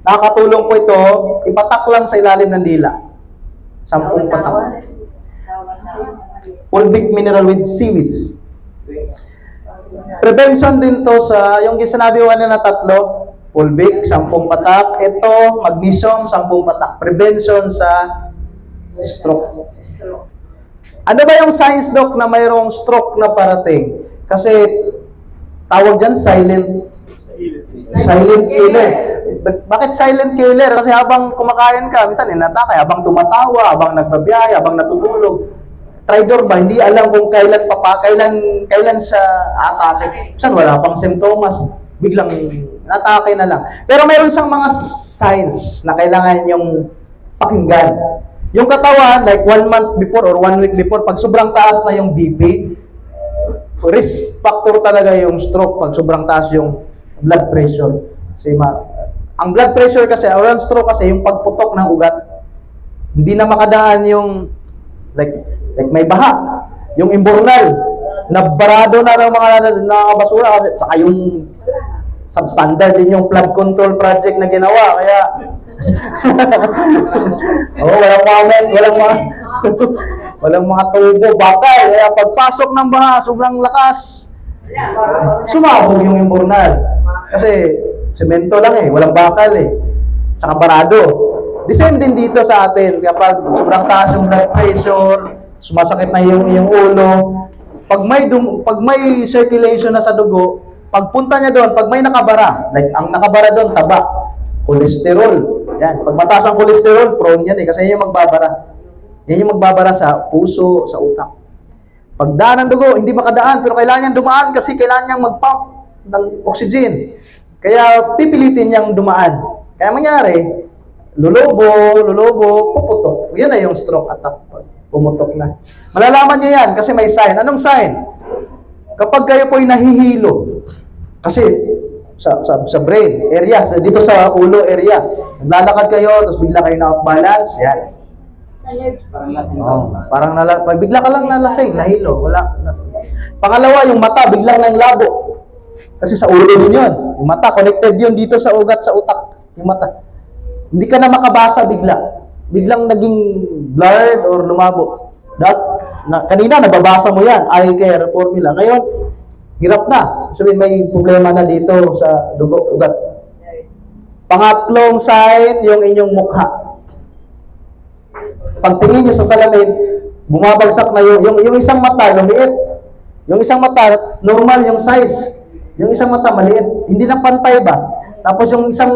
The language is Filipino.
Nakakatulong po ito, ipatak lang sa ilalim ng dila. 10 patak. Fulvic mineral with seaweeds. Prevention din to sa, yung sinabi ko na 3, fulvic, 10 patak. Ito, magnesium, 10 patak. Prevention sa stroke. Ano ba yung signs, Doc, na mayroong stroke na parating? Kasi, tawag dyan, silent killer. Bakit silent killer? Kasi habang kumakain ka, minsan inatake, habang tumatawa, habang nagbabiyahe, habang natutulog. Traitor ba? Hindi alam kung kailan siya atake. Minsan wala pang simptomas. Biglang atake na lang. Pero mayroon siyang mga signs na kailangan yung pakinggan. Yung katawan, like 1 month before or 1 week before, pag sobrang taas na yung BP, risk factor talaga yung stroke pag sobrang taas yung blood pressure. Kasi ang blood pressure kasi, or yung stroke kasi, yung pagputok ng ugat, hindi na makadaan yung, like may baha. Yung imbornal, nabarado na ng mga nakabasura, kasi saka yung substandard din yung flood control project na ginawa, kaya, walang mga tubo, bakal, kaya pagpasok ng baha, sobrang lakas, sumabog yung imbornal. Kasi, semento lang walang bakal saka barado. The same din dito sa atin, kapag sobrang taas yung blood pressure, sumasakit na yung ulo, pag may circulation na sa dugo, pagpunta niya doon, pag may nakabara, like ang nakabara doon, taba, cholesterol. Yan, pag mataas ang cholesterol, prone yan kasi yan yung magbabara. Yan yung magbabara sa puso, sa utak. Pag daan ng dugo, hindi makadaan, pero kailangan niyang dumaan kasi kailangan niyang mag-pump ng oxygen. Kaya pipilitin niyang dumaan. Kaya mangyari, lulubo, puputok. Yan na yung stroke attack. Pumutok na. Malalaman niyo yan kasi may sign. Anong sign? Kapag kayo po'y nahihilo, kasi sa brain area, dito sa ulo area, naglalakad kayo, tapos bigla kayo na-outbalance, yan. Parang bigla ka lang nalasing, nahilo. Pangalawa, yung mata, biglang nang labo. Kasi sa ulo din yun. Yung mata, connected yun dito sa ugat, sa utak. Yung mata. Hindi ka na makabasa bigla. Biglang naging blurred or lumabo. Kanina, nababasa mo yan. Eye care formula. Ngayon, hirap na. Sabihin, may problema na dito sa dugo, ugat. Pangatlong sign, yung inyong mukha. Pagtingin nyo sa salamin, bumabagsak na yung isang mata, lumiit. Yung isang mata, normal yung size. Yung isang mata, maliit. Hindi na pantay ba? Tapos yung isang